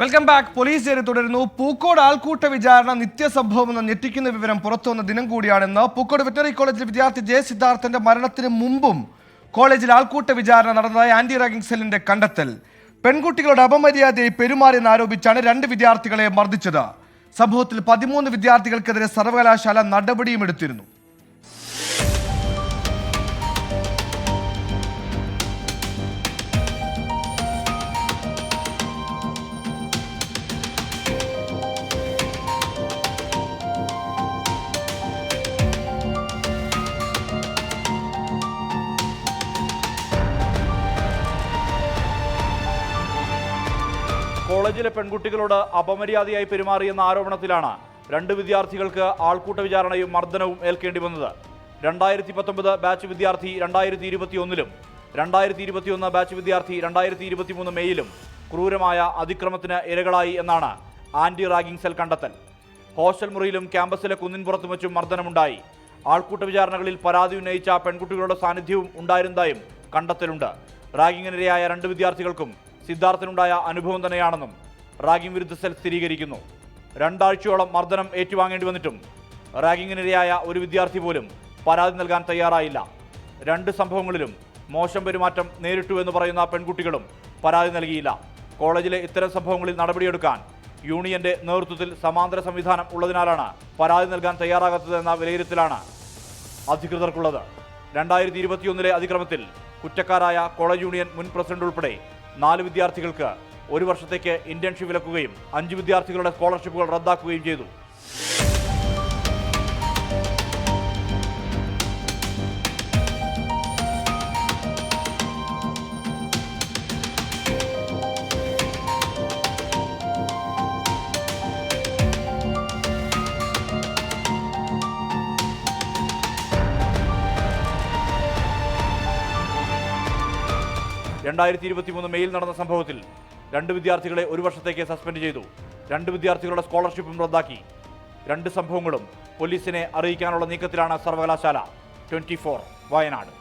Welcome back. Police ജയിലിൽ തുടരുന്നു. പൂക്കോട് ആൾക്കൂട്ട വിചാരണ നിത്യസംഭവമെന്ന ഞെട്ടിക്കുന്ന വിവരം പുറത്തുവന്ന ദിനം കൂടിയാണെന്ന്. പൂക്കോട് വെറ്ററിനറി കോളേജിലെ വിദ്യാർത്ഥി ജെ സിദ്ധാർത്ഥന്റെ മരണത്തിന് മുമ്പും കോളേജിൽ ആൾക്കൂട്ട വിചാരണ നടന്നതായി ആന്റി റാഗിംഗ് സെല്ലിന്റെ കണ്ടെത്തൽ. പെൺകുട്ടികളുടെ അപമര്യാദയായി പെരുമാറിയെന്നാരോപിച്ചാണ് 2 വിദ്യാർത്ഥികളെ മർദ്ദിച്ചത്. സംഭവത്തിൽ 13 വിദ്യാർത്ഥികൾക്കെതിരെ സർവകലാശാല നടപടിയും എടുത്തിരുന്നു. കോളേജിലെ പെൺകുട്ടികളോട് അപമര്യാദയായി പെരുമാറിയെന്ന ആരോപണത്തിലാണ് 2 വിദ്യാർത്ഥികൾക്ക് ആൾക്കൂട്ട വിചാരണയും മർദ്ദനവും ഏൽക്കേണ്ടി വന്നത്. 2019 ബാച്ച് വിദ്യാർത്ഥി 2021 2021 ബാച്ച് വിദ്യാർത്ഥി 2023 മെയ്യിലും ക്രൂരമായ അതിക്രമത്തിന് ഇരകളായി എന്നാണ് ആന്റി റാഗിംഗ് സെൽ കണ്ടെത്തൽ. ഹോസ്റ്റൽ മുറിയിലും ക്യാമ്പസിലെ കുന്നിൻപുറത്തും വെച്ചും മർദ്ദനമുണ്ടായി. ആൾക്കൂട്ട വിചാരണകളിൽ പരാതി ഉന്നയിച്ച പെൺകുട്ടികളുടെ സാന്നിധ്യവും ഉണ്ടായിരുന്നതായും കണ്ടെത്തലുണ്ട്. റാഗിങ്ങിനിരയായ 2 വിദ്യാർത്ഥികൾക്കും സിദ്ധാർത്ഥനുണ്ടായ അനുഭവം തന്നെയാണെന്നും റാഗിംഗ് വിരുദ്ധ സെൽ സ്ഥിരീകരിക്കുന്നു. 2 ആഴ്ചയോളം മർദ്ദനം ഏറ്റുവാങ്ങേണ്ടി വന്നിട്ടും റാഗിങ്ങിനിരയായ ഒരു വിദ്യാർത്ഥി പോലും പരാതി നൽകാൻ തയ്യാറായില്ല. 2 സംഭവങ്ങളിലും മോശം പെരുമാറ്റം നേരിട്ടു എന്ന് പറയുന്ന പെൺകുട്ടികളും പരാതി നൽകിയില്ല. കോളേജിലെ ഇത്തരം സംഭവങ്ങളിൽ നടപടിയെടുക്കാൻ യൂണിയന്റെ നേതൃത്വത്തിൽ സമാന്തര സംവിധാനം ഉള്ളതിനാലാണ് പരാതി നൽകാൻ തയ്യാറാകാത്തതെന്ന വിലയിരുത്തലാണ് അധികൃതർക്കുള്ളത്. 2021 അതിക്രമത്തിൽ കുറ്റക്കാരായ കോളേജ് യൂണിയൻ മുൻ പ്രസിഡന്റ് ഉൾപ്പെടെ 4 വിദ്യാർത്ഥികൾക്ക് 1 വർഷത്തേക്ക് ഇന്റേൺഷിപ്പ് വിലക്കുകയും 5 വിദ്യാർത്ഥികളുടെ സ്കോളർഷിപ്പുകൾ റദ്ദാക്കുകയും ചെയ്തു. മെയ്യിൽ നടന്ന സംഭവത്തിൽ 2 വിദ്യാർത്ഥികളെ 1 വർഷത്തേക്ക് സസ്പെൻഡ് ചെയ്തു. 2 വിദ്യാർത്ഥികളുടെ സ്കോളർഷിപ്പും റദ്ദാക്കി. 2 സംഭവങ്ങളും പോലീസിനെ അറിയിക്കാനുള്ള നീക്കത്തിലാണ് സർവകലാശാല. 24 വയനാട്.